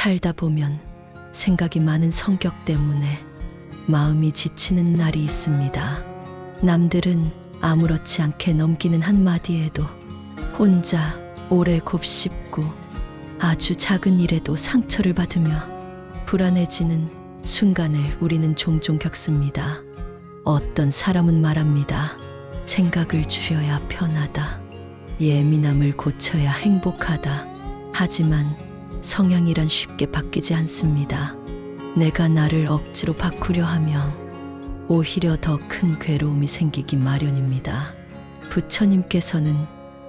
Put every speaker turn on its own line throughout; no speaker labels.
살다 보면 생각이 많은 성격 때문에 마음이 지치는 날이 있습니다. 남들은 아무렇지 않게 넘기는 한마디에도 혼자 오래 곱씹고 아주 작은 일에도 상처를 받으며 불안해지는 순간을 우리는 종종 겪습니다. 어떤 사람은 말합니다. 생각을 줄여야 편하다. 예민함을 고쳐야 행복하다. 하지만 성향이란 쉽게 바뀌지 않습니다. 내가 나를 억지로 바꾸려 하면 오히려 더 큰 괴로움이 생기기 마련입니다. 부처님께서는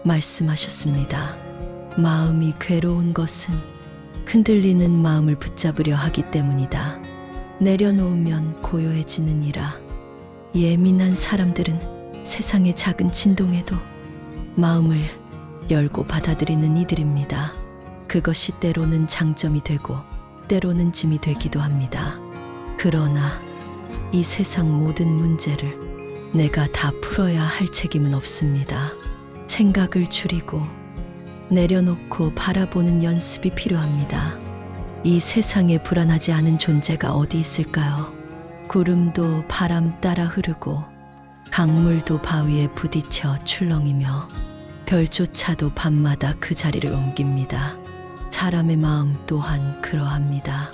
말씀하셨습니다. 마음이 괴로운 것은 흔들리는 마음을 붙잡으려 하기 때문이다. 내려놓으면 고요해지느니라. 예민한 사람들은 세상의 작은 진동에도 마음을 열고 받아들이는 이들입니다. 그것이 때로는 장점이 되고 때로는 짐이 되기도 합니다. 그러나 이 세상 모든 문제를 내가 다 풀어야 할 책임은 없습니다. 생각을 줄이고 내려놓고 바라보는 연습이 필요합니다. 이 세상에 불안하지 않은 존재가 어디 있을까요? 구름도 바람 따라 흐르고 강물도 바위에 부딪혀 출렁이며 별조차도 밤마다 그 자리를 옮깁니다. 사람의 마음 또한 그러합니다.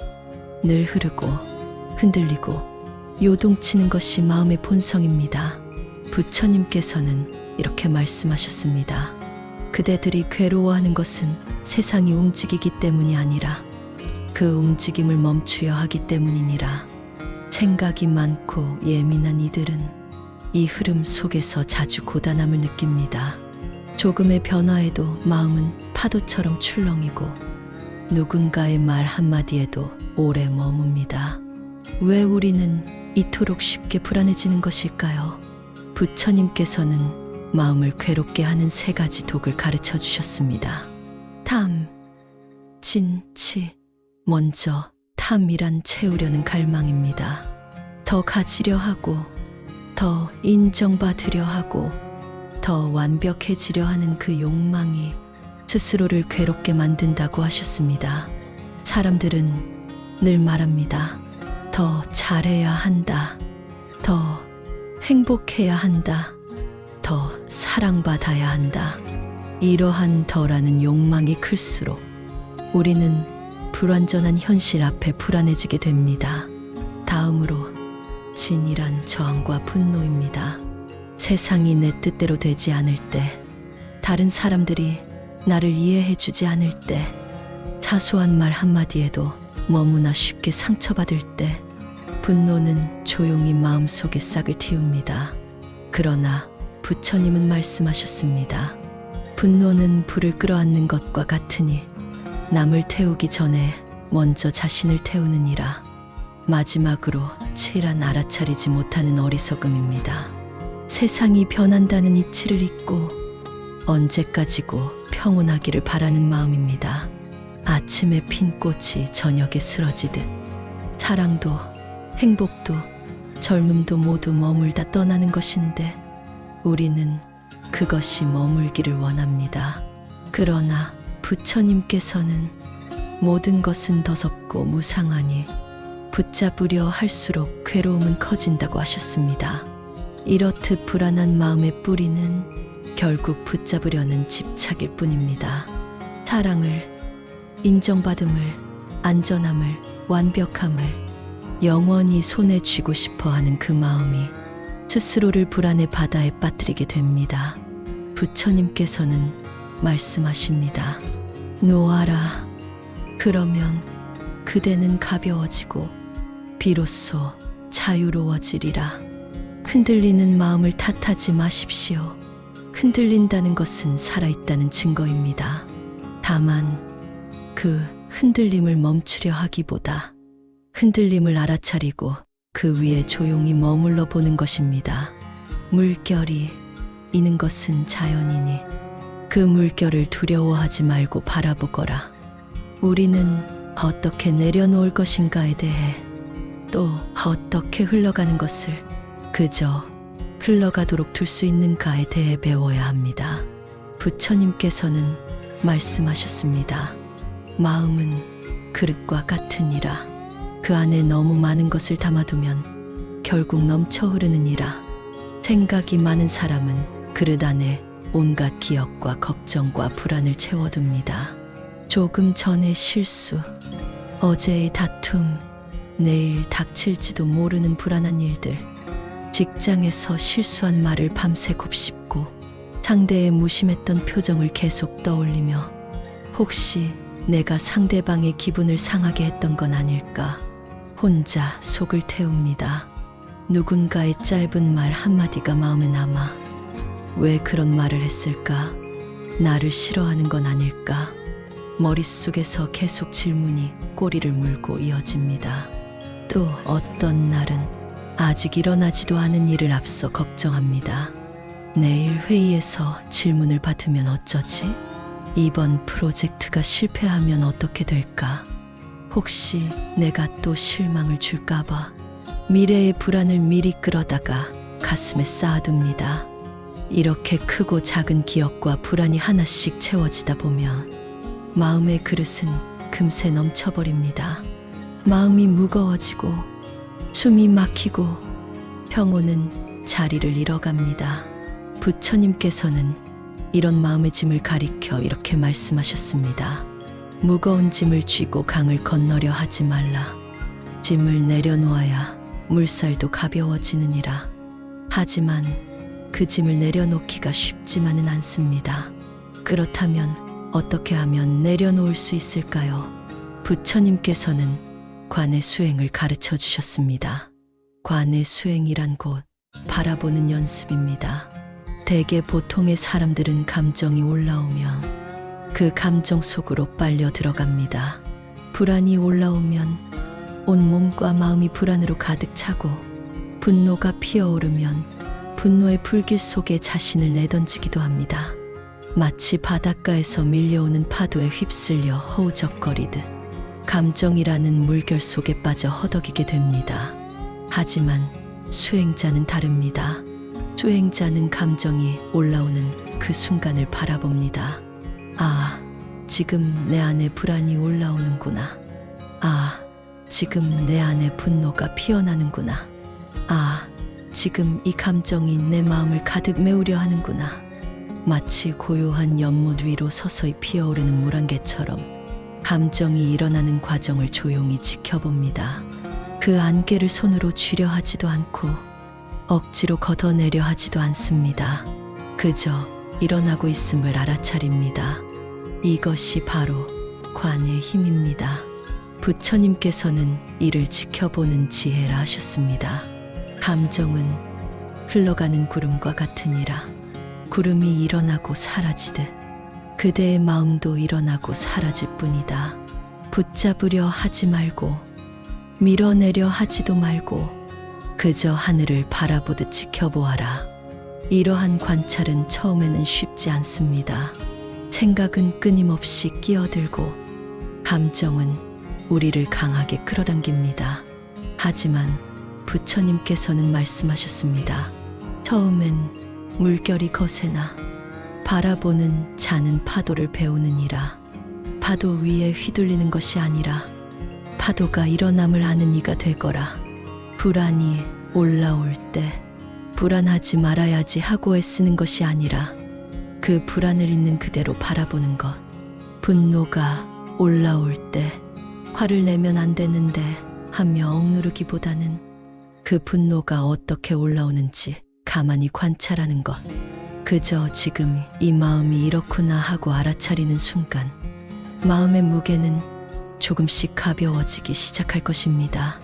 늘 흐르고 흔들리고 요동치는 것이 마음의 본성입니다. 부처님께서는 이렇게 말씀하셨습니다. 그대들이 괴로워하는 것은 세상이 움직이기 때문이 아니라 그 움직임을 멈추려 하기 때문이니라. 생각이 많고 예민한 이들은 이 흐름 속에서 자주 고단함을 느낍니다. 조금의 변화에도 마음은 파도처럼 출렁이고 누군가의 말 한마디에도 오래 머뭅니다. 왜 우리는 이토록 쉽게 불안해지는 것일까요? 부처님께서는 마음을 괴롭게 하는 3가지 독을 가르쳐 주셨습니다. 탐, 진, 치. 먼저 탐이란 채우려는 갈망입니다. 더 가지려 하고 더 인정받으려 하고 더 완벽해지려 하는 그 욕망이 스스로를 괴롭게 만든다고 하셨습니다. 사람들은 늘 말합니다. 더 잘해야 한다. 더 행복해야 한다. 더 사랑받아야 한다. 이러한 더라는 욕망이 클수록 우리는 불완전한 현실 앞에 불안해지게 됩니다. 다음으로 진이란 저항과 분노입니다. 세상이 내 뜻대로 되지 않을 때, 다른 사람들이 나를 이해해주지 않을 때, 사소한 말 한마디에도 너무나 쉽게 상처받을 때, 분노는 조용히 마음속에 싹을 틔웁니다. 그러나 부처님은 말씀하셨습니다. 분노는 불을 끌어안는 것과 같으니 남을 태우기 전에 먼저 자신을 태우느니라. 마지막으로 치란 알아차리지 못하는 어리석음입니다. 세상이 변한다는 이치를 잊고 언제까지고 평온하기를 바라는 마음입니다. 아침에 핀 꽃이 저녁에 쓰러지듯 사랑도 행복도 젊음도 모두 머물다 떠나는 것인데 우리는 그것이 머물기를 원합니다. 그러나 부처님께서는 모든 것은 더섭고 무상하니 붙잡으려 할수록 괴로움은 커진다고 하셨습니다. 이렇듯 불안한 마음의 뿌리는 결국 붙잡으려는 집착일 뿐입니다. 사랑을, 인정받음을, 안전함을, 완벽함을 영원히 손에 쥐고 싶어 하는 그 마음이 스스로를 불안의 바다에 빠뜨리게 됩니다. 부처님께서는 말씀하십니다. 놓아라. 그러면 그대는 가벼워지고 비로소 자유로워지리라. 흔들리는 마음을 탓하지 마십시오. 흔들린다는 것은 살아있다는 증거입니다. 다만 그 흔들림을 멈추려 하기보다 흔들림을 알아차리고 그 위에 조용히 머물러 보는 것입니다. 물결이 이는 것은 자연이니 그 물결을 두려워하지 말고 바라보거라. 우리는 어떻게 내려놓을 것인가에 대해 또 어떻게 흘러가는 것을 그저 흘러가도록 둘 수 있는가에 대해 배워야 합니다. 부처님께서는 말씀하셨습니다. 마음은 그릇과 같으니라. 그 안에 너무 많은 것을 담아두면 결국 넘쳐 흐르느니라. 생각이 많은 사람은 그릇 안에 온갖 기억과 걱정과 불안을 채워둡니다. 조금 전의 실수, 어제의 다툼, 내일 닥칠지도 모르는 불안한 일들, 직장에서 실수한 말을 밤새 곱씹고 상대의 무심했던 표정을 계속 떠올리며 혹시 내가 상대방의 기분을 상하게 했던 건 아닐까 혼자 속을 태웁니다. 누군가의 짧은 말 한마디가 마음에 남아 왜 그런 말을 했을까? 나를 싫어하는 건 아닐까? 머릿속에서 계속 질문이 꼬리를 물고 이어집니다. 또 어떤 날은 아직 일어나지도 않은 일을 앞서 걱정합니다. 내일 회의에서 질문을 받으면 어쩌지? 이번 프로젝트가 실패하면 어떻게 될까? 혹시 내가 또 실망을 줄까봐 미래의 불안을 미리 끌어다가 가슴에 쌓아둡니다. 이렇게 크고 작은 기억과 불안이 하나씩 채워지다 보면 마음의 그릇은 금세 넘쳐버립니다. 마음이 무거워지고 숨이 막히고 평온은 자리를 잃어갑니다. 부처님께서는 이런 마음의 짐을 가리켜 이렇게 말씀하셨습니다. 무거운 짐을 쥐고 강을 건너려 하지 말라. 짐을 내려놓아야 물살도 가벼워지느니라. 하지만 그 짐을 내려놓기가 쉽지만은 않습니다. 그렇다면 어떻게 하면 내려놓을 수 있을까요? 부처님께서는 관의 수행을 가르쳐 주셨습니다. 관의 수행이란 곧 바라보는 연습입니다. 대개 보통의 사람들은 감정이 올라오면 그 감정 속으로 빨려 들어갑니다. 불안이 올라오면 온몸과 마음이 불안으로 가득 차고 분노가 피어오르면 분노의 불길 속에 자신을 내던지기도 합니다. 마치 바닷가에서 밀려오는 파도에 휩쓸려 허우적거리듯 감정이라는 물결 속에 빠져 허덕이게 됩니다. 하지만 수행자는 다릅니다. 수행자는 감정이 올라오는 그 순간을 바라봅니다. 아, 지금 내 안에 불안이 올라오는구나. 아, 지금 내 안에 분노가 피어나는구나. 아, 지금 이 감정이 내 마음을 가득 메우려 하는구나. 마치 고요한 연못 위로 서서히 피어오르는 물안개처럼 감정이 일어나는 과정을 조용히 지켜봅니다. 그 안개를 손으로 쥐려 하지도 않고 억지로 걷어내려 하지도 않습니다. 그저 일어나고 있음을 알아차립니다. 이것이 바로 관의 힘입니다. 부처님께서는 이를 지켜보는 지혜라 하셨습니다. 감정은 흘러가는 구름과 같으니라. 구름이 일어나고 사라지듯 그대의 마음도 일어나고 사라질 뿐이다. 붙잡으려 하지 말고 밀어내려 하지도 말고 그저 하늘을 바라보듯 지켜보아라. 이러한 관찰은 처음에는 쉽지 않습니다. 생각은 끊임없이 끼어들고 감정은 우리를 강하게 끌어당깁니다. 하지만 부처님께서는 말씀하셨습니다. 처음엔 물결이 거세나 바라보는 자는 파도를 배우느니라. 파도 위에 휘둘리는 것이 아니라 파도가 일어남을 아는 이가 되거라. 불안이 올라올 때 불안하지 말아야지 하고 애쓰는 것이 아니라 그 불안을 있는 그대로 바라보는 것. 분노가 올라올 때 화를 내면 안 되는데 하며 억누르기보다는 그 분노가 어떻게 올라오는지 가만히 관찰하는 것. 그저 지금 이 마음이 이렇구나 하고 알아차리는 순간 마음의 무게는 조금씩 가벼워지기 시작할 것입니다.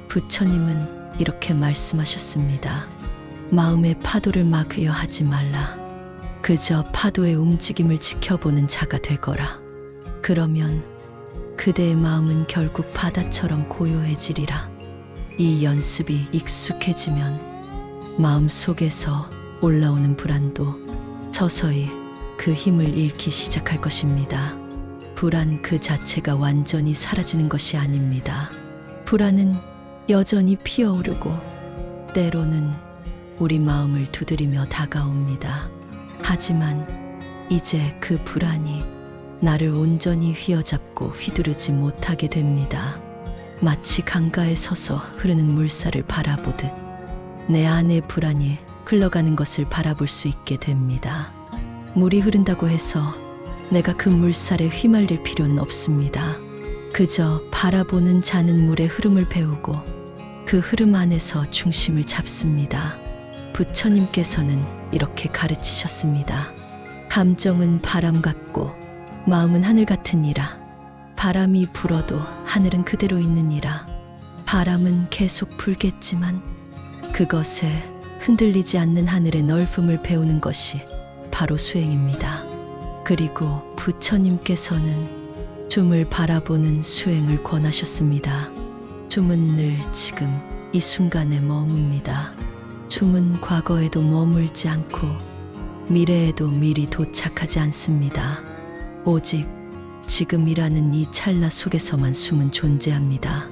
부처님은 이렇게 말씀하셨습니다. 마음의 파도를 막으려 하지 말라. 그저 파도의 움직임을 지켜보는 자가 되거라. 그러면 그대의 마음은 결국 바다처럼 고요해지리라. 이 연습이 익숙해지면 마음 속에서 올라오는 불안도 서서히 그 힘을 잃기 시작할 것입니다. 불안 그 자체가 완전히 사라지는 것이 아닙니다. 불안은 여전히 피어오르고 때로는 우리 마음을 두드리며 다가옵니다. 하지만 이제 그 불안이 나를 온전히 휘어잡고 휘두르지 못하게 됩니다. 마치 강가에 서서 흐르는 물살을 바라보듯 내 안의 불안이 흘러가는 것을 바라볼 수 있게 됩니다. 물이 흐른다고 해서 내가 그 물살에 휘말릴 필요는 없습니다. 그저 바라보는 자는 물의 흐름을 배우고 그 흐름 안에서 중심을 잡습니다. 부처님께서는 이렇게 가르치셨습니다. 감정은 바람 같고 마음은 하늘 같으니라. 바람이 불어도 하늘은 그대로 있느니라. 바람은 계속 불겠지만 그것에 흔들리지 않는 하늘의 넓음을 배우는 것이 바로 수행입니다. 그리고 부처님께서는 줌을 바라보는 수행을 권하셨습니다. 줌은 늘 지금 이 순간에 머뭅니다. 줌은 과거에도 머물지 않고 미래에도 미리 도착하지 않습니다. 오직 지금이라는 이 찰나 속에서만 숨은 존재합니다.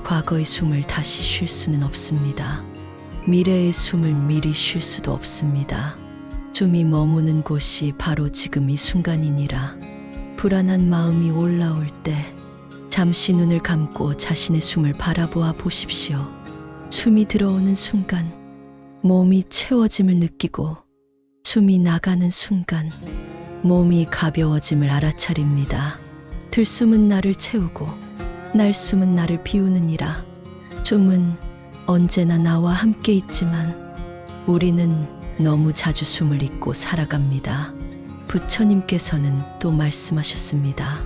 과거의 숨을 다시 쉴 수는 없습니다. 미래의 숨을 미리 쉴 수도 없습니다. 줌이 머무는 곳이 바로 지금 이 순간이니라. 불안한 마음이 올라올 때 잠시 눈을 감고 자신의 숨을 바라보아 보십시오. 숨이 들어오는 순간 몸이 채워짐을 느끼고 숨이 나가는 순간 몸이 가벼워짐을 알아차립니다. 들숨은 나를 채우고 날숨은 나를 비우느니라. 줌은 언제나 나와 함께 있지만 우리는 너무 자주 숨을 잊고 살아갑니다. 부처님께서는 또 말씀하셨습니다.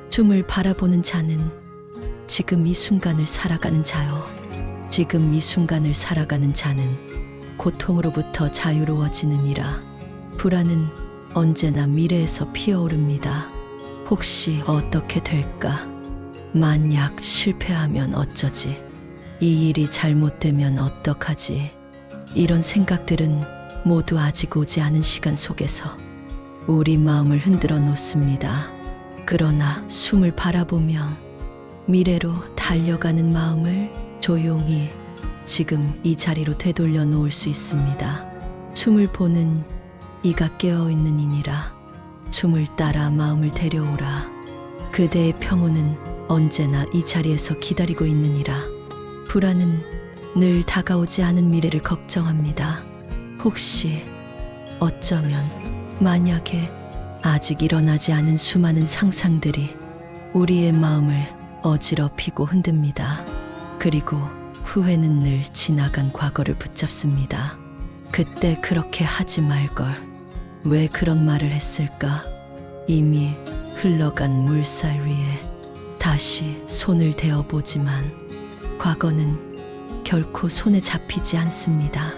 줌을 바라보는 자는 지금 이 순간을 살아가는 자요. 지금 이 순간을 살아가는 자는 고통으로부터 자유로워지느니라. 불안은 언제나 미래에서 피어오릅니다. 혹시 어떻게 될까? 만약 실패하면 어쩌지? 이 일이 잘못되면 어떡하지? 이런 생각들은 모두 아직 오지 않은 시간 속에서 우리 마음을 흔들어 놓습니다. 그러나 숨을 바라보며 미래로 달려가는 마음을 조용히 지금 이 자리로 되돌려 놓을 수 있습니다. 숨을 보는 이가 깨어있는 이니라. 숨을 따라 마음을 데려오라. 그대의 평온은 언제나 이 자리에서 기다리고 있느니라. 불안은 늘 다가오지 않은 미래를 걱정합니다. 혹시 어쩌면 만약에 아직 일어나지 않은 수많은 상상들이 우리의 마음을 어지럽히고 흔듭니다. 그리고 후회는 늘 지나간 과거를 붙잡습니다. 그때 그렇게 하지 말걸. 왜 그런 말을 했을까? 이미 흘러간 물살 위에 다시 손을 대어보지만 과거는 결코 손에 잡히지 않습니다.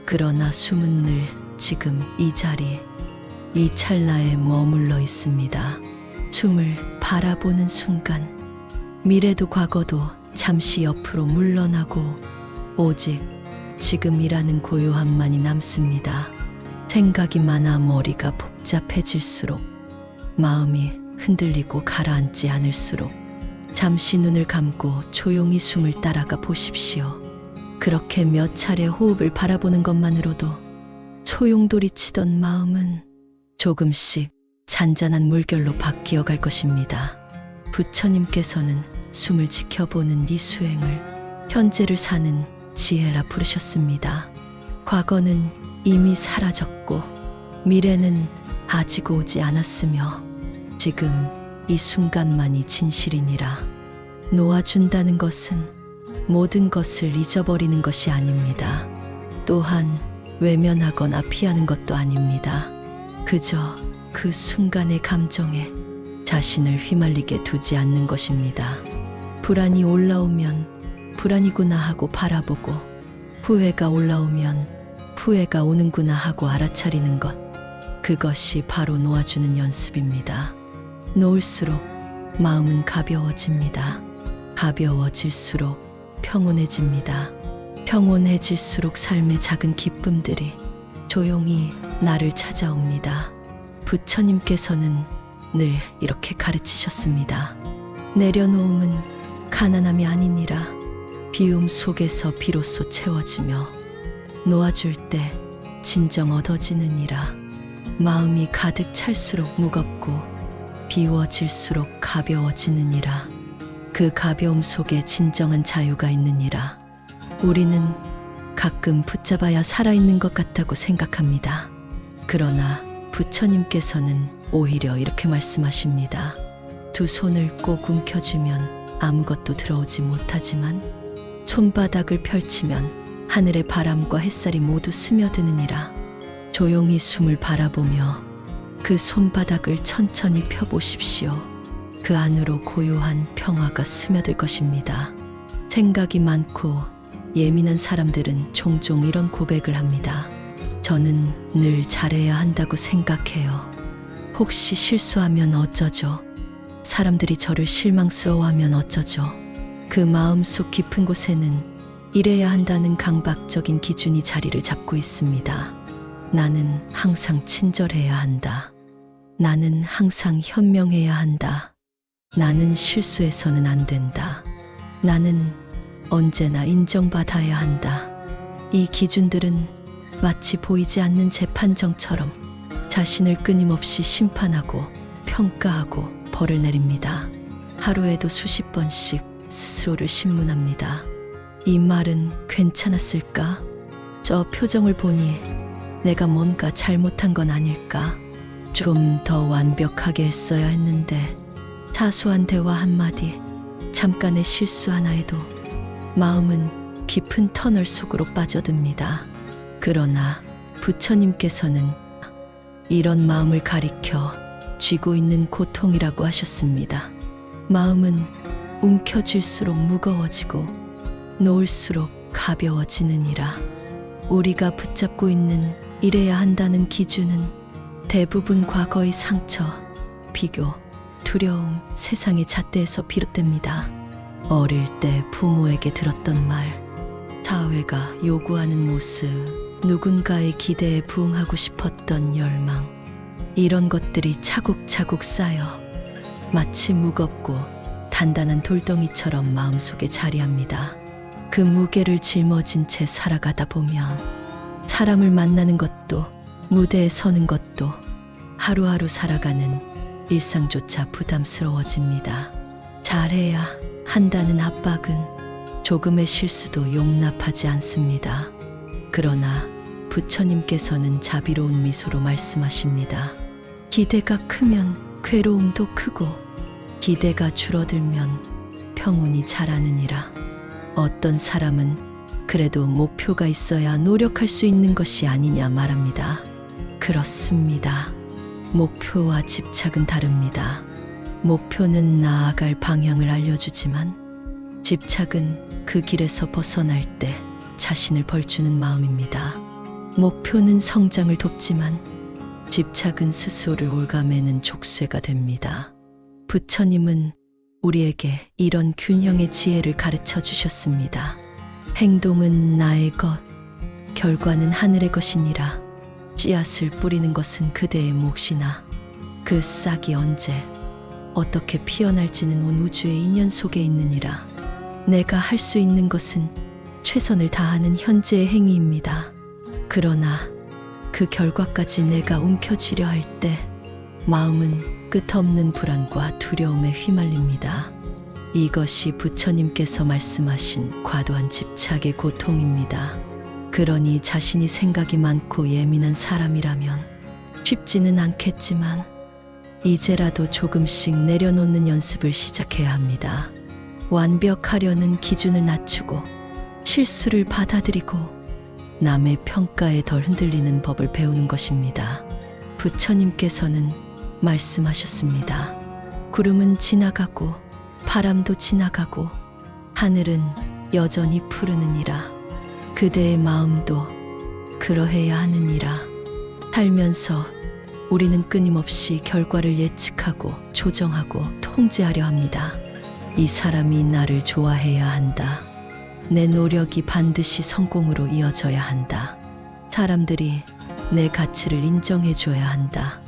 그러나 숨은 늘 지금 이 자리, 이 찰나에 머물러 있습니다. 숨을 바라보는 순간 미래도 과거도 잠시 옆으로 물러나고 오직 지금이라는 고요함만이 남습니다. 생각이 많아 머리가 복잡해질수록 마음이 흔들리고 가라앉지 않을수록 잠시 눈을 감고 조용히 숨을 따라가 보십시오. 그렇게 몇 차례 호흡을 바라보는 것만으로도 소용돌이치던 마음은 조금씩 잔잔한 물결로 바뀌어 갈 것입니다. 부처님께서는 숨을 지켜보는 이 수행을 현재를 사는 지혜라 부르셨습니다. 과거는 이미 사라졌고 미래는 아직 오지 않았으며 지금 이 순간만이 진실이니라. 놓아준다는 것은 모든 것을 잊어버리는 것이 아닙니다. 또한 외면하거나 피하는 것도 아닙니다. 그저 그 순간의 감정에 자신을 휘말리게 두지 않는 것입니다. 불안이 올라오면 불안이구나 하고 바라보고 후회가 올라오면 후회가 오는구나 하고 알아차리는 것, 그것이 바로 놓아주는 연습입니다. 놓을수록 마음은 가벼워집니다. 가벼워질수록 평온해집니다. 평온해질수록 삶의 작은 기쁨들이 조용히 나를 찾아옵니다. 부처님께서는 늘 이렇게 가르치셨습니다. 내려놓음은 가난함이 아니니라. 비움 속에서 비로소 채워지며 놓아줄 때 진정 얻어지느니라. 마음이 가득 찰수록 무겁고 비워질수록 가벼워지느니라. 그 가벼움 속에 진정한 자유가 있느니라. 우리는 가끔 붙잡아야 살아있는 것 같다고 생각합니다. 그러나 부처님께서는 오히려 이렇게 말씀하십니다. 두 손을 꼭 움켜쥐면 아무것도 들어오지 못하지만 손바닥을 펼치면 하늘의 바람과 햇살이 모두 스며드느니라. 조용히 숨을 바라보며 그 손바닥을 천천히 펴보십시오. 그 안으로 고요한 평화가 스며들 것입니다. 생각이 많고 예민한 사람들은 종종 이런 고백을 합니다. 저는 늘 잘해야 한다고 생각해요. 혹시 실수하면 어쩌죠? 사람들이 저를 실망스러워하면 어쩌죠? 그 마음속 깊은 곳에는 이래야 한다는 강박적인 기준이 자리를 잡고 있습니다. 나는 항상 친절해야 한다. 나는 항상 현명해야 한다. 나는 실수해서는 안 된다. 나는 언제나 인정받아야 한다. 이 기준들은 마치 보이지 않는 재판정처럼 자신을 끊임없이 심판하고 평가하고 벌을 내립니다. 하루에도 수십 번씩 스스로를 신문합니다. 이 말은 괜찮았을까? 저 표정을 보니 내가 뭔가 잘못한 건 아닐까? 좀 더 완벽하게 했어야 했는데 사소한 대화 한마디, 잠깐의 실수 하나에도 마음은 깊은 터널 속으로 빠져듭니다. 그러나 부처님께서는 이런 마음을 가리켜 쥐고 있는 고통이라고 하셨습니다. 마음은 움켜쥘수록 무거워지고 놓을수록 가벼워지느니라. 우리가 붙잡고 있는 이래야 한다는 기준은 대부분 과거의 상처, 비교, 두려움, 세상의 잣대에서 비롯됩니다. 어릴 때 부모에게 들었던 말, 사회가 요구하는 모습, 누군가의 기대에 부응하고 싶었던 열망, 이런 것들이 차곡차곡 쌓여 마치 무겁고 단단한 돌덩이처럼 마음속에 자리합니다. 그 무게를 짊어진 채 살아가다 보면 사람을 만나는 것도 무대에 서는 것도 하루하루 살아가는 일상조차 부담스러워집니다. 잘해야 한다는 압박은 조금의 실수도 용납하지 않습니다. 그러나 부처님께서는 자비로운 미소로 말씀하십니다. 기대가 크면 괴로움도 크고 기대가 줄어들면 평온이 자라느니라. 어떤 사람은 그래도 목표가 있어야 노력할 수 있는 것이 아니냐 말합니다. 그렇습니다. 목표와 집착은 다릅니다. 목표는 나아갈 방향을 알려주지만 집착은 그 길에서 벗어날 때 자신을 벌주는 마음입니다. 목표는 성장을 돕지만 집착은 스스로를 올가매는 족쇄가 됩니다. 부처님은 우리에게 이런 균형의 지혜를 가르쳐 주셨습니다. 행동은 나의 것, 결과는 하늘의 것이니라. 씨앗을 뿌리는 것은 그대의 몫이나 그 싹이 언제 어떻게 피어날지는 온 우주의 인연 속에 있느니라. 내가 할 수 있는 것은 최선을 다하는 현재의 행위입니다. 그러나 그 결과까지 내가 움켜쥐려 할 때 마음은 끝없는 불안과 두려움에 휘말립니다. 이것이 부처님께서 말씀하신 과도한 집착의 고통입니다. 그러니 자신이 생각이 많고 예민한 사람이라면 쉽지는 않겠지만 이제라도 조금씩 내려놓는 연습을 시작해야 합니다. 완벽하려는 기준을 낮추고 실수를 받아들이고 남의 평가에 덜 흔들리는 법을 배우는 것입니다. 부처님께서는 말씀하셨습니다. 구름은 지나가고 바람도 지나가고 하늘은 여전히 푸르느니라. 그대의 마음도 그러해야 하느니라. 살면서 우리는 끊임없이 결과를 예측하고 조정하고 통제하려 합니다. 이 사람이 나를 좋아해야 한다. 내 노력이 반드시 성공으로 이어져야 한다. 사람들이 내 가치를 인정해줘야 한다.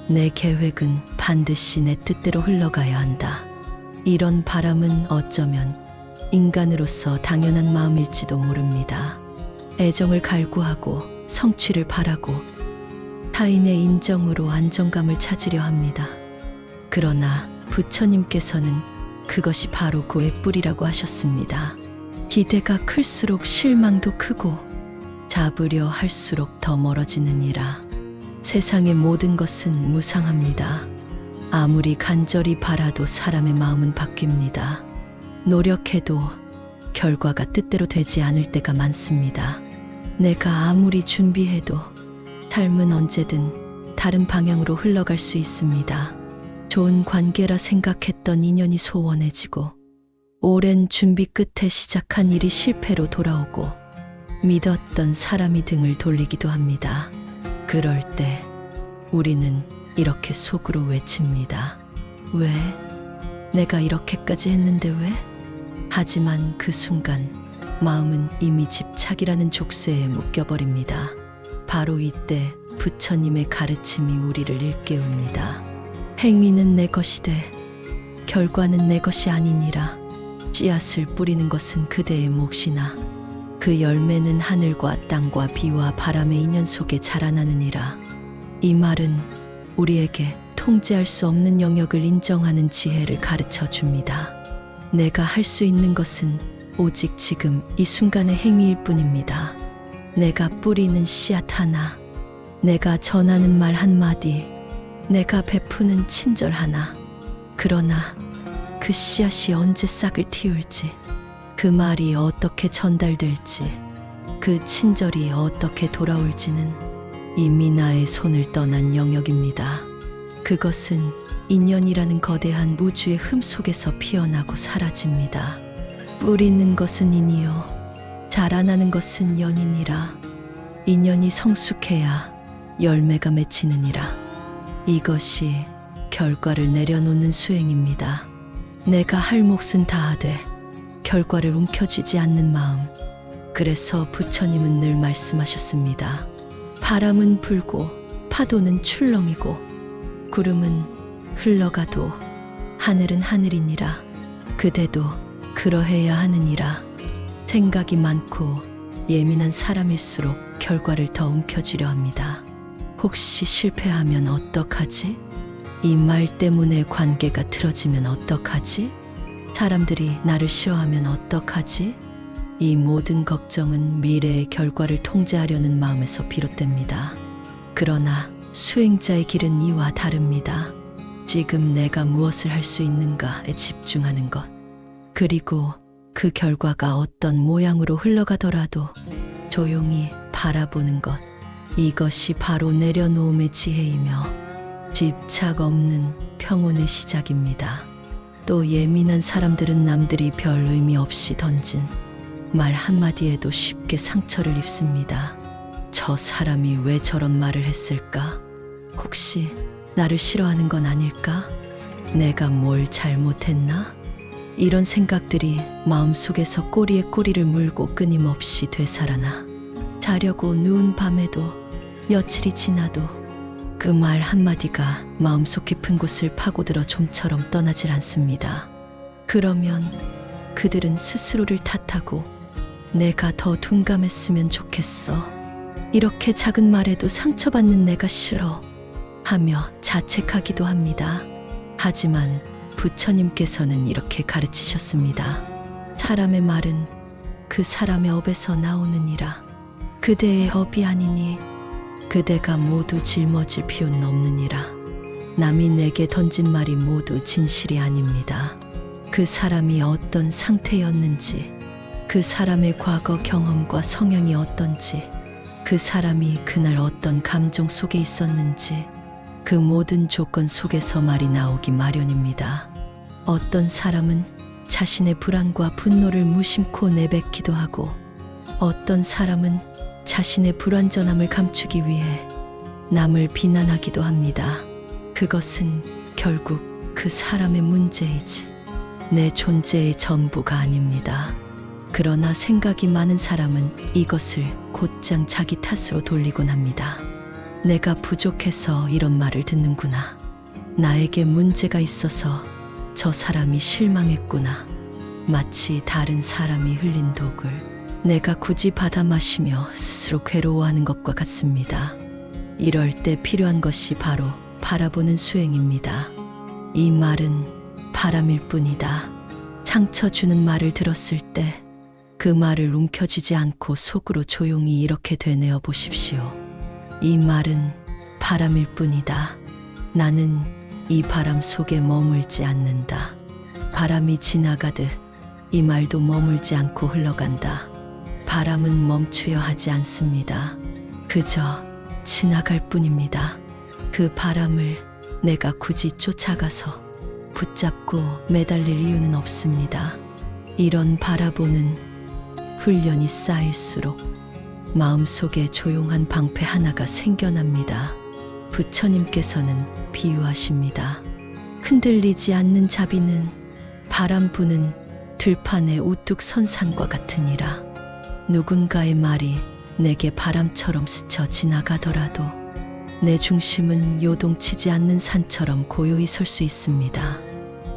내 계획은 반드시 내 뜻대로 흘러가야 한다. 이런 바람은 어쩌면 인간으로서 당연한 마음일지도 모릅니다. 애정을 갈구하고 성취를 바라고 타인의 인정으로 안정감을 찾으려 합니다. 그러나 부처님께서는 그것이 바로 고의 뿌리라고 하셨습니다. 기대가 클수록 실망도 크고 잡으려 할수록 더 멀어지느니라. 세상의 모든 것은 무상합니다. 아무리 간절히 바라도 사람의 마음은 바뀝니다. 노력해도 결과가 뜻대로 되지 않을 때가 많습니다. 내가 아무리 준비해도 삶은 언제든 다른 방향으로 흘러갈 수 있습니다. 좋은 관계라 생각했던 인연이 소원해지고 오랜 준비 끝에 시작한 일이 실패로 돌아오고 믿었던 사람이 등을 돌리기도 합니다. 그럴 때 우리는 이렇게 속으로 외칩니다. 왜? 내가 이렇게까지 했는데 왜? 하지만 그 순간 마음은 이미 집착이라는 족쇄에 묶여버립니다. 바로 이때 부처님의 가르침이 우리를 일깨웁니다. 행위는 내 것이 돼 결과는 내 것이 아니니라. 씨앗을 뿌리는 것은 그대의 몫이나 그 열매는 하늘과 땅과 비와 바람의 인연 속에 자라나느니라. 이 말은 우리에게 통제할 수 없는 영역을 인정하는 지혜를 가르쳐 줍니다. 내가 할 수 있는 것은 오직 지금 이 순간의 행위일 뿐입니다. 내가 뿌리는 씨앗 하나, 내가 전하는 말 한마디, 내가 베푸는 친절 하나. 그러나 그 씨앗이 언제 싹을 틔울지, 그 말이 어떻게 전달될지, 그 친절이 어떻게 돌아올지는 이미 나의 손을 떠난 영역입니다. 그것은 인연이라는 거대한 우주의 흠 속에서 피어나고 사라집니다. 뿌리는 것은 인이요 자라나는 것은 연이니라. 인연이 성숙해야 열매가 맺히느니라. 이것이 결과를 내려놓는 수행입니다. 내가 할 몫은 다하되 결과를 움켜쥐지 않는 마음. 그래서 부처님은 늘 말씀하셨습니다. 바람은 불고 파도는 출렁이고 구름은 흘러가도 하늘은 하늘이니라. 그대도 그러해야 하느니라. 생각이 많고 예민한 사람일수록 결과를 더 움켜쥐려 합니다. 혹시 실패하면 어떡하지? 이 말 때문에 관계가 틀어지면 어떡하지? 사람들이 나를 싫어하면 어떡하지? 이 모든 걱정은 미래의 결과를 통제하려는 마음에서 비롯됩니다. 그러나 수행자의 길은 이와 다릅니다. 지금 내가 무엇을 할 수 있는가에 집중하는 것. 그리고 그 결과가 어떤 모양으로 흘러가더라도 조용히 바라보는 것. 이것이 바로 내려놓음의 지혜이며 집착 없는 평온의 시작입니다. 또 예민한 사람들은 남들이 별 의미 없이 던진 말 한마디에도 쉽게 상처를 입습니다. 저 사람이 왜 저런 말을 했을까? 혹시 나를 싫어하는 건 아닐까? 내가 뭘 잘못했나? 이런 생각들이 마음속에서 꼬리에 꼬리를 물고 끊임없이 되살아나 자려고 누운 밤에도 며칠이 지나도 그 말 한마디가 마음속 깊은 곳을 파고들어 좀처럼 떠나질 않습니다. 그러면 그들은 스스로를 탓하고 내가 더 둔감했으면 좋겠어. 이렇게 작은 말에도 상처받는 내가 싫어 하며 자책하기도 합니다. 하지만 부처님께서는 이렇게 가르치셨습니다. 사람의 말은 그 사람의 업에서 나오느니라. 그대의 업이 아니니 그대가 모두 짊어질 필요는 없느니라. 남이 내게 던진 말이 모두 진실이 아닙니다. 그 사람이 어떤 상태였는지, 그 사람의 과거 경험과 성향이 어떤지, 그 사람이 그날 어떤 감정 속에 있었는지, 그 모든 조건 속에서 말이 나오기 마련입니다. 어떤 사람은 자신의 불안과 분노를 무심코 내뱉기도 하고, 어떤 사람은 자신의 불완전함을 감추기 위해 남을 비난하기도 합니다. 그것은 결국 그 사람의 문제이지 내 존재의 전부가 아닙니다. 그러나 생각이 많은 사람은 이것을 곧장 자기 탓으로 돌리곤 합니다. 내가 부족해서 이런 말을 듣는구나. 나에게 문제가 있어서 저 사람이 실망했구나. 마치 다른 사람이 흘린 독을 내가 굳이 받아 마시며 스스로 괴로워하는 것과 같습니다. 이럴 때 필요한 것이 바로 바라보는 수행입니다. 이 말은 바람일 뿐이다. 상처 주는 말을 들었을 때 그 말을 움켜쥐지 않고 속으로 조용히 이렇게 되뇌어 보십시오. 이 말은 바람일 뿐이다. 나는 이 바람 속에 머물지 않는다. 바람이 지나가듯 이 말도 머물지 않고 흘러간다. 바람은 멈추려 하지 않습니다. 그저 지나갈 뿐입니다. 그 바람을 내가 굳이 쫓아가서 붙잡고 매달릴 이유는 없습니다. 이런 바라보는 훈련이 쌓일수록 마음속에 조용한 방패 하나가 생겨납니다. 부처님께서는 비유하십니다. 흔들리지 않는 자비는 바람 부는 들판에 우뚝 선 산과 같으니라. 누군가의 말이 내게 바람처럼 스쳐 지나가더라도 내 중심은 요동치지 않는 산처럼 고요히 설 수 있습니다.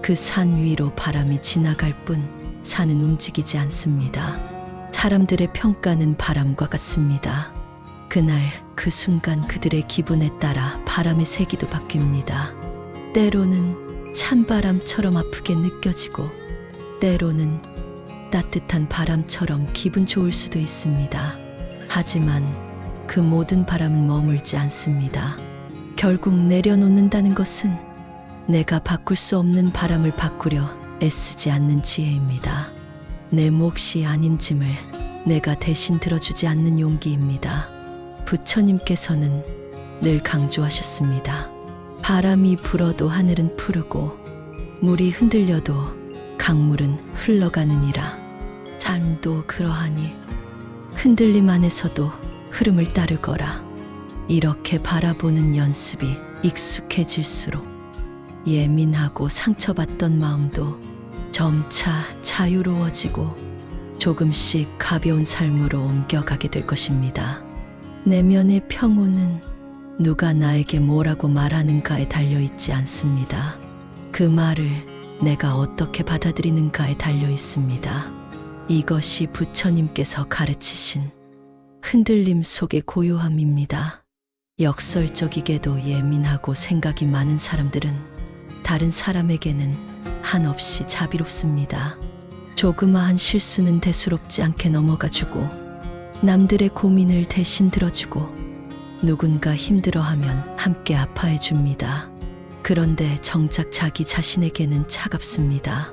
그 산 위로 바람이 지나갈 뿐 산은 움직이지 않습니다. 사람들의 평가는 바람과 같습니다. 그날 그 순간 그들의 기분에 따라 바람의 세기도 바뀝니다. 때로는 찬바람처럼 아프게 느껴지고 때로는 따뜻한 바람처럼 기분 좋을 수도 있습니다. 하지만 그 모든 바람은 머물지 않습니다. 결국 내려놓는다는 것은 내가 바꿀 수 없는 바람을 바꾸려 애쓰지 않는 지혜입니다. 내 몫이 아닌 짐을 내가 대신 들어주지 않는 용기입니다. 부처님께서는 늘 강조하셨습니다. 바람이 불어도 하늘은 푸르고 물이 흔들려도 강물은 흘러가느니라. 삶도 그러하니 흔들림 안에서도 흐름을 따르거라. 이렇게 바라보는 연습이 익숙해질수록 예민하고 상처받던 마음도 점차 자유로워지고 조금씩 가벼운 삶으로 옮겨가게 될 것입니다. 내면의 평온은 누가 나에게 뭐라고 말하는가에 달려있지 않습니다. 그 말을 내가 어떻게 받아들이는가에 달려 있습니다. 이것이 부처님께서 가르치신 흔들림 속의 고요함입니다. 역설적이게도 예민하고 생각이 많은 사람들은 다른 사람에게는 한없이 자비롭습니다. 조그마한 실수는 대수롭지 않게 넘어가주고 남들의 고민을 대신 들어주고 누군가 힘들어하면 함께 아파해줍니다. 그런데 정작 자기 자신에게는 차갑습니다.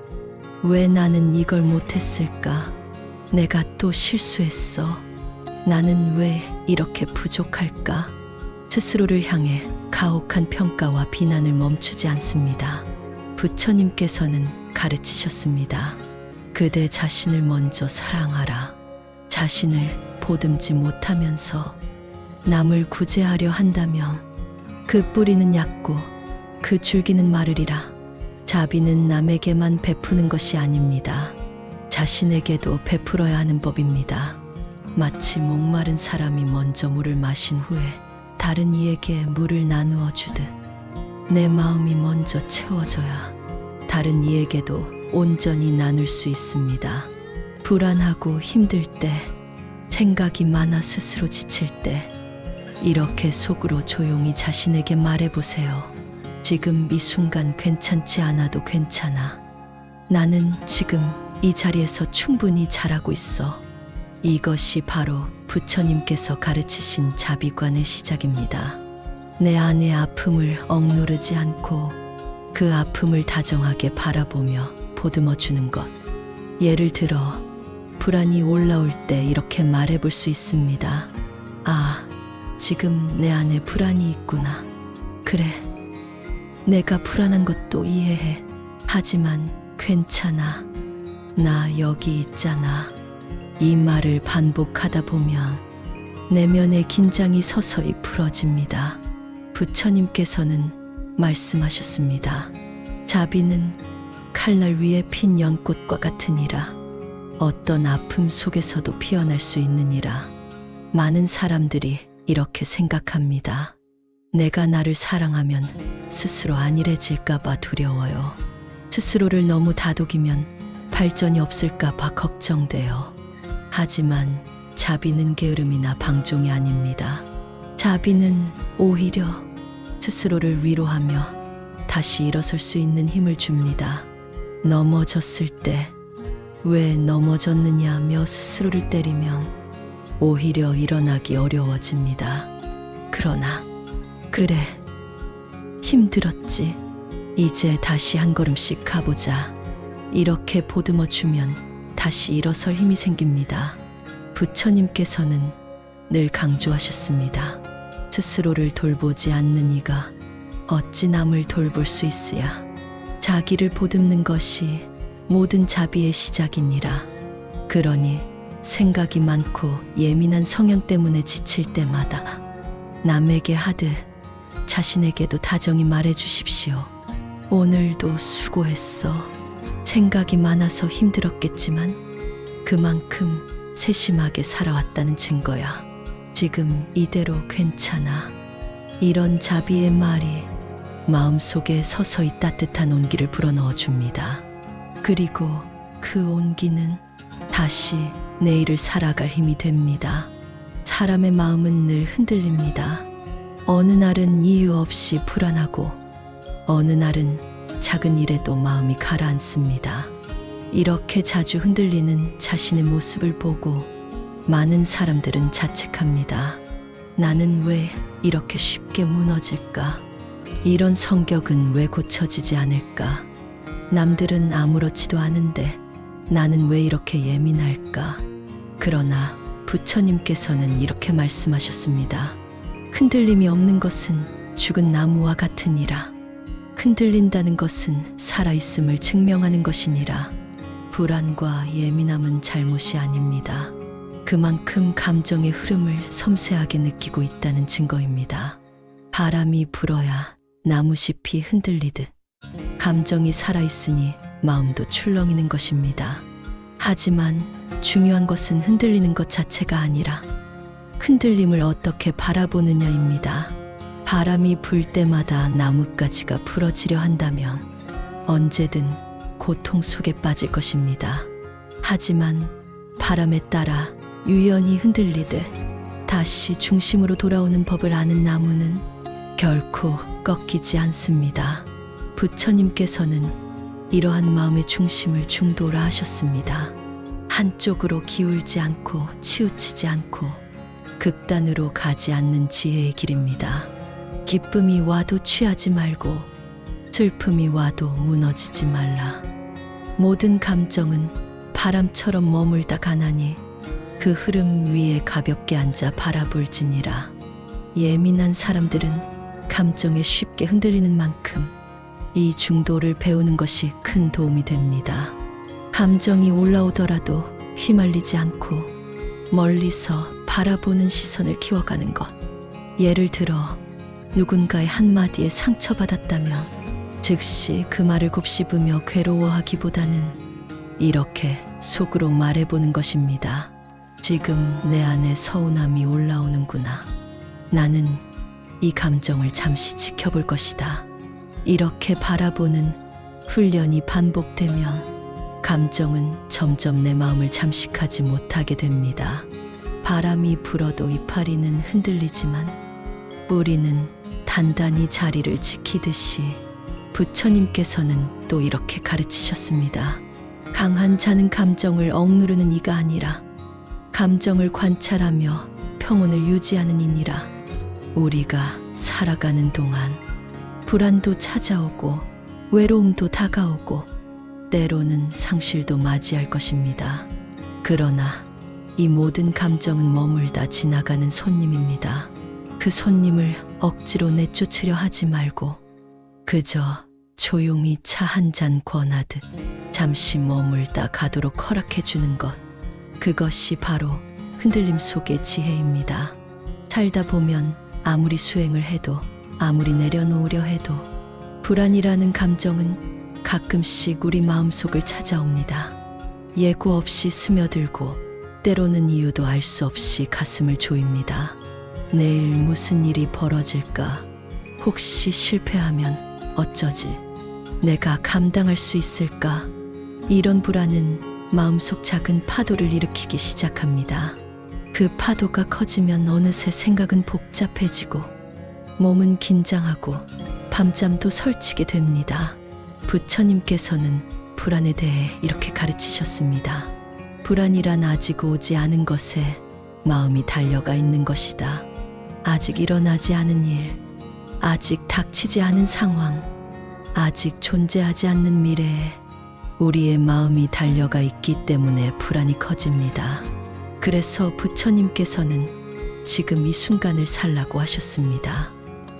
왜 나는 이걸 못했을까? 내가 또 실수했어. 나는 왜 이렇게 부족할까? 스스로를 향해 가혹한 평가와 비난을 멈추지 않습니다. 부처님께서는 가르치셨습니다. 그대 자신을 먼저 사랑하라. 자신을 보듬지 못하면서 남을 구제하려 한다면 그 뿌리는 얕고 그 줄기는 마르리라. 자비는 남에게만 베푸는 것이 아닙니다. 자신에게도 베풀어야 하는 법입니다. 마치 목마른 사람이 먼저 물을 마신 후에 다른 이에게 물을 나누어 주듯 내 마음이 먼저 채워져야 다른 이에게도 온전히 나눌 수 있습니다. 불안하고 힘들 때, 생각이 많아 스스로 지칠 때 이렇게 속으로 조용히 자신에게 말해보세요. 지금 이 순간 괜찮지 않아도 괜찮아. 나는 지금 이 자리에서 충분히 잘하고 있어. 이것이 바로 부처님께서 가르치신 자비관의 시작입니다. 내 안의 아픔을 억누르지 않고 그 아픔을 다정하게 바라보며 보듬어 주는 것. 예를 들어 불안이 올라올 때 이렇게 말해볼 수 있습니다. 아, 지금 내 안에 불안이 있구나. 그래, 내가 불안한 것도 이해해. 하지만 괜찮아. 나 여기 있잖아. 이 말을 반복하다 보면 내면의 긴장이 서서히 풀어집니다. 부처님께서는 말씀하셨습니다. 자비는 칼날 위에 핀 연꽃과 같으니라. 어떤 아픔 속에서도 피어날 수 있느니라. 많은 사람들이 이렇게 생각합니다. 내가 나를 사랑하면 스스로 안일해질까봐 두려워요. 스스로를 너무 다독이면 발전이 없을까봐 걱정돼요. 하지만 자비는 게으름이나 방종이 아닙니다. 자비는 오히려 스스로를 위로하며 다시 일어설 수 있는 힘을 줍니다. 넘어졌을 때 왜 넘어졌느냐며 스스로를 때리면 오히려 일어나기 어려워집니다. 그러나 그래, 힘들었지. 이제 다시 한 걸음씩 가보자. 이렇게 보듬어 주면 다시 일어설 힘이 생깁니다. 부처님께서는 늘 강조하셨습니다. 스스로를 돌보지 않는 이가 어찌 남을 돌볼 수 있으랴. 자기를 보듬는 것이 모든 자비의 시작이니라. 그러니 생각이 많고 예민한 성향 때문에 지칠 때마다 남에게 하듯 자신에게도 다정히 말해 주십시오. 오늘도 수고했어. 생각이 많아서 힘들었겠지만 그만큼 세심하게 살아왔다는 증거야. 지금 이대로 괜찮아. 이런 자비의 말이 마음속에 서서히 따뜻한 온기를 불어넣어 줍니다. 그리고 그 온기는 다시 내일을 살아갈 힘이 됩니다. 사람의 마음은 늘 흔들립니다. 어느 날은 이유 없이 불안하고 어느 날은 작은 일에도 마음이 가라앉습니다. 이렇게 자주 흔들리는 자신의 모습을 보고 많은 사람들은 자책합니다. 나는 왜 이렇게 쉽게 무너질까? 이런 성격은 왜 고쳐지지 않을까? 남들은 아무렇지도 않은데 나는 왜 이렇게 예민할까? 그러나 부처님께서는 이렇게 말씀하셨습니다. 흔들림이 없는 것은 죽은 나무와 같으니라. 흔들린다는 것은 살아있음을 증명하는 것이니라. 불안과 예민함은 잘못이 아닙니다. 그만큼 감정의 흐름을 섬세하게 느끼고 있다는 증거입니다. 바람이 불어야 나무잎이 흔들리듯 감정이 살아있으니 마음도 출렁이는 것입니다. 하지만 중요한 것은 흔들리는 것 자체가 아니라 흔들림을 어떻게 바라보느냐입니다. 바람이 불 때마다 나뭇가지가 부러지려 한다면 언제든 고통 속에 빠질 것입니다. 하지만 바람에 따라 유연히 흔들리듯 다시 중심으로 돌아오는 법을 아는 나무는 결코 꺾이지 않습니다. 부처님께서는 이러한 마음의 중심을 중도라 하셨습니다. 한쪽으로 기울지 않고 치우치지 않고 극단으로 가지 않는 지혜의 길입니다. 기쁨이 와도 취하지 말고 슬픔이 와도 무너지지 말라. 모든 감정은 바람처럼 머물다 가나니 그 흐름 위에 가볍게 앉아 바라볼지니라. 예민한 사람들은 감정에 쉽게 흔들리는 만큼 이 중도를 배우는 것이 큰 도움이 됩니다. 감정이 올라오더라도 휘말리지 않고 멀리서 바라보는 시선을 키워가는 것. 예를 들어 누군가의 한마디에 상처받았다면 즉시 그 말을 곱씹으며 괴로워하기보다는 이렇게 속으로 말해보는 것입니다. 지금 내 안에 서운함이 올라오는구나. 나는 이 감정을 잠시 지켜볼 것이다. 이렇게 바라보는 훈련이 반복되면 감정은 점점 내 마음을 잠식하지 못하게 됩니다. 바람이 불어도 이파리는 흔들리지만 뿌리는 단단히 자리를 지키듯이 부처님께서는 또 이렇게 가르치셨습니다. 강한 자는 감정을 억누르는 이가 아니라 감정을 관찰하며 평온을 유지하는 이니라. 우리가 살아가는 동안 불안도 찾아오고 외로움도 다가오고 때로는 상실도 맞이할 것입니다. 그러나 이 모든 감정은 머물다 지나가는 손님입니다. 그 손님을 억지로 내쫓으려 하지 말고 그저 조용히 차 한 잔 권하듯 잠시 머물다 가도록 허락해 주는 것. 그것이 바로 흔들림 속의 지혜입니다. 살다 보면 아무리 수행을 해도 아무리 내려놓으려 해도 불안이라는 감정은 가끔씩 우리 마음속을 찾아옵니다. 예고 없이 스며들고 때로는 이유도 알 수 없이 가슴을 조입니다. 내일 무슨 일이 벌어질까? 혹시 실패하면 어쩌지? 내가 감당할 수 있을까? 이런 불안은 마음속 작은 파도를 일으키기 시작합니다. 그 파도가 커지면 어느새 생각은 복잡해지고 몸은 긴장하고 밤잠도 설치게 됩니다. 부처님께서는 불안에 대해 이렇게 가르치셨습니다. 불안이란 아직 오지 않은 것에 마음이 달려가 있는 것이다. 아직 일어나지 않은 일, 아직 닥치지 않은 상황, 아직 존재하지 않는 미래에 우리의 마음이 달려가 있기 때문에 불안이 커집니다. 그래서 부처님께서는 지금 이 순간을 살라고 하셨습니다.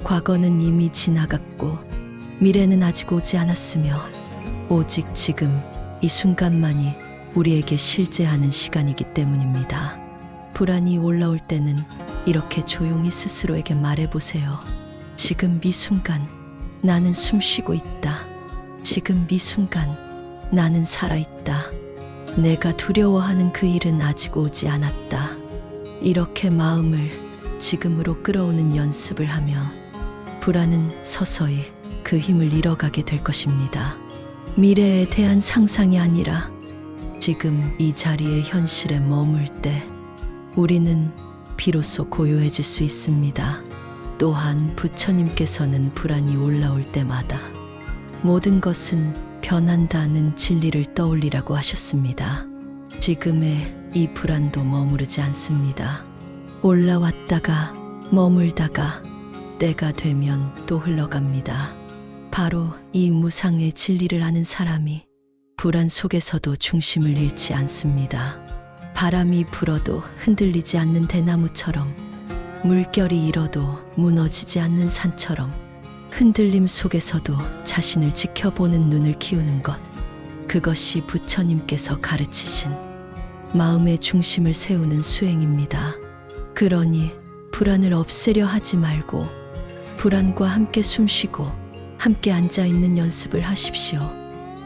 과거는 이미 지나갔고 미래는 아직 오지 않았으며 오직 지금 이 순간만이 우리에게 실제하는 시간이기 때문입니다. 불안이 올라올 때는 이렇게 조용히 스스로에게 말해보세요. 지금 이 순간 나는 숨쉬고 있다. 지금 이 순간 나는 살아있다. 내가 두려워하는 그 일은 아직 오지 않았다. 이렇게 마음을 지금으로 끌어오는 연습을 하며 불안은 서서히 그 힘을 잃어가게 될 것입니다. 미래에 대한 상상이 아니라 지금 이 자리의 현실에 머물 때 우리는 비로소 고요해질 수 있습니다. 또한 부처님께서는 불안이 올라올 때마다 모든 것은 변한다는 진리를 떠올리라고 하셨습니다. 지금의 이 불안도 머무르지 않습니다. 올라왔다가 머물다가 때가 되면 또 흘러갑니다. 바로 이 무상의 진리를 아는 사람이 불안 속에서도 중심을 잃지 않습니다. 바람이 불어도 흔들리지 않는 대나무처럼, 물결이 일어도 무너지지 않는 산처럼 흔들림 속에서도 자신을 지켜보는 눈을 키우는 것, 그것이 부처님께서 가르치신 마음의 중심을 세우는 수행입니다. 그러니 불안을 없애려 하지 말고 불안과 함께 숨쉬고 함께 앉아있는 연습을 하십시오.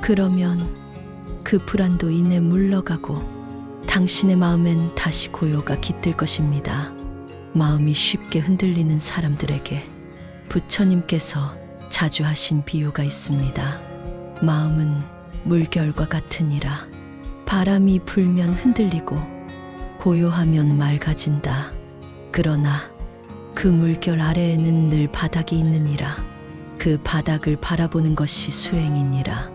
그러면 그 불안도 이내 물러가고 당신의 마음엔 다시 고요가 깃들 것입니다. 마음이 쉽게 흔들리는 사람들에게 부처님께서 자주 하신 비유가 있습니다. 마음은 물결과 같으니라. 바람이 불면 흔들리고 고요하면 맑아진다. 그러나 그 물결 아래에는 늘 바닥이 있느니라. 그 바닥을 바라보는 것이 수행이니라.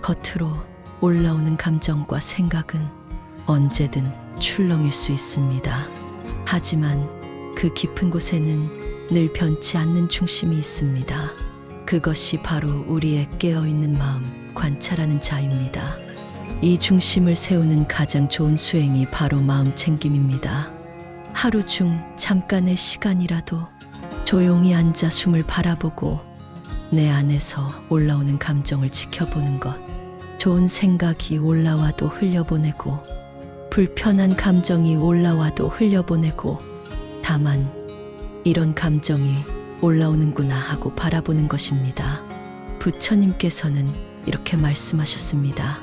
겉으로 올라오는 감정과 생각은 언제든 출렁일 수 있습니다. 하지만 그 깊은 곳에는 늘 변치 않는 중심이 있습니다. 그것이 바로 우리의 깨어있는 마음 관찰하는 자입니다. 이 중심을 세우는 가장 좋은 수행이 바로 마음 챙김입니다. 하루 중 잠깐의 시간이라도 조용히 앉아 숨을 바라보고 내 안에서 올라오는 감정을 지켜보는 것, 좋은 생각이 올라와도 흘려보내고 불편한 감정이 올라와도 흘려보내고 다만 이런 감정이 올라오는구나 하고 바라보는 것입니다. 부처님께서는 이렇게 말씀하셨습니다.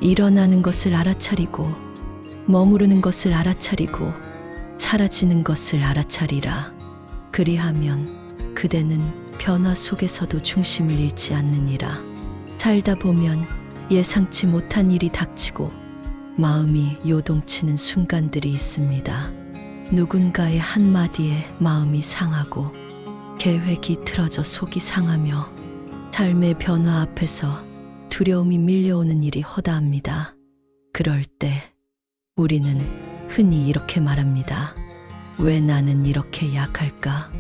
일어나는 것을 알아차리고 머무르는 것을 알아차리고 사라지는 것을 알아차리라. 그리하면 그대는 변화 속에서도 중심을 잃지 않느니라. 살다 보면 예상치 못한 일이 닥치고 마음이 요동치는 순간들이 있습니다. 누군가의 한마디에 마음이 상하고 계획이 틀어져 속이 상하며 삶의 변화 앞에서 두려움이 밀려오는 일이 허다합니다. 그럴 때 우리는 흔히 이렇게 말합니다. 왜 나는 이렇게 약할까?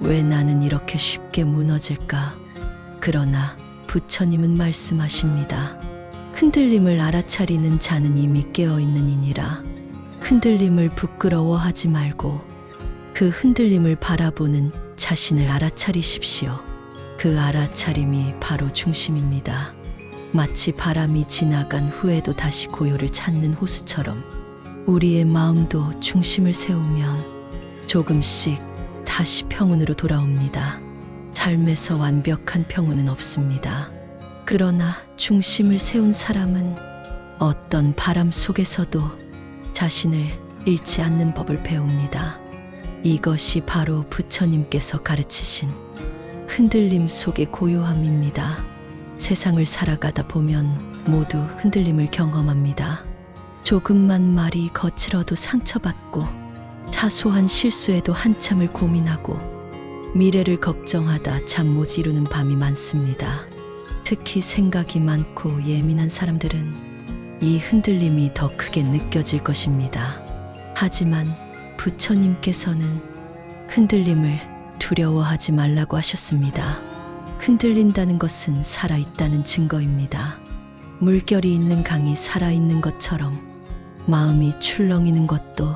왜 나는 이렇게 쉽게 무너질까? 그러나 부처님은 말씀하십니다. 흔들림을 알아차리는 자는 이미 깨어있는 이니라. 흔들림을 부끄러워하지 말고 그 흔들림을 바라보는 자신을 알아차리십시오. 그 알아차림이 바로 중심입니다. 마치 바람이 지나간 후에도 다시 고요를 찾는 호수처럼 우리의 마음도 중심을 세우면 조금씩 다시 평온으로 돌아옵니다. 삶에서 완벽한 평온은 없습니다. 그러나 중심을 세운 사람은 어떤 바람 속에서도 자신을 잃지 않는 법을 배웁니다. 이것이 바로 부처님께서 가르치신 흔들림 속의 고요함입니다. 세상을 살아가다 보면 모두 흔들림을 경험합니다. 조금만 말이 거칠어도 상처받고 사소한 실수에도 한참을 고민하고 미래를 걱정하다 잠 못 이루는 밤이 많습니다. 특히 생각이 많고 예민한 사람들은 이 흔들림이 더 크게 느껴질 것입니다. 하지만 부처님께서는 흔들림을 두려워하지 말라고 하셨습니다. 흔들린다는 것은 살아있다는 증거입니다. 물결이 있는 강이 살아있는 것처럼 마음이 출렁이는 것도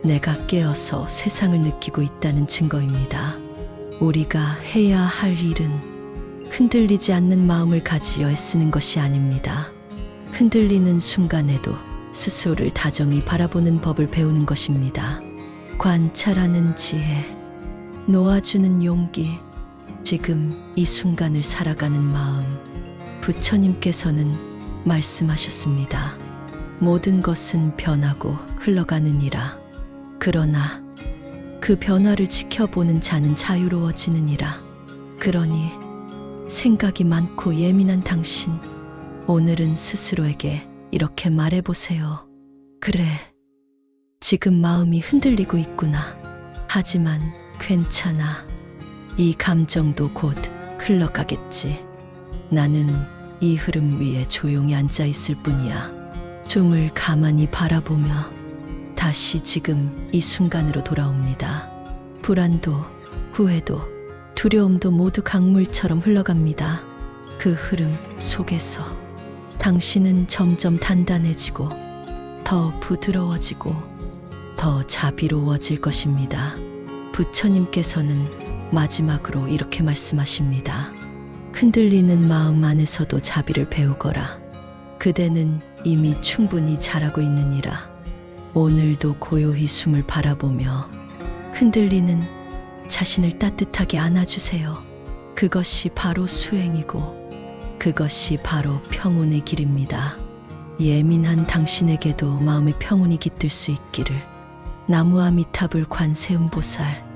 내가 깨어서 세상을 느끼고 있다는 증거입니다. 우리가 해야 할 일은 흔들리지 않는 마음을 가지려 애쓰는 것이 아닙니다. 흔들리는 순간에도 스스로를 다정히 바라보는 법을 배우는 것입니다. 관찰하는 지혜, 놓아주는 용기, 지금 이 순간을 살아가는 마음. 부처님께서는 말씀하셨습니다. 모든 것은 변하고 흘러가느니라. 그러나 그 변화를 지켜보는 자는 자유로워지느니라. 그러니 생각이 많고 예민한 당신, 오늘은 스스로에게 이렇게 말해보세요. 그래, 지금 마음이 흔들리고 있구나. 하지만 괜찮아. 이 감정도 곧 흘러가겠지. 나는 이 흐름 위에 조용히 앉아 있을 뿐이야. 좀을 가만히 바라보며 다시 지금 이 순간으로 돌아옵니다. 불안도, 후회도, 두려움도 모두 강물처럼 흘러갑니다. 그 흐름 속에서 당신은 점점 단단해지고 더 부드러워지고 더 자비로워질 것입니다. 부처님께서는 마지막으로 이렇게 말씀하십니다. 흔들리는 마음 안에서도 자비를 배우거라. 그대는 이미 충분히 잘하고 있느니라. 오늘도 고요히 숨을 바라보며 흔들리는 자신을 따뜻하게 안아주세요. 그것이 바로 수행이고 그것이 바로 평온의 길입니다. 예민한 당신에게도 마음의 평온이 깃들 수 있기를. 나무아미타불 관세음보살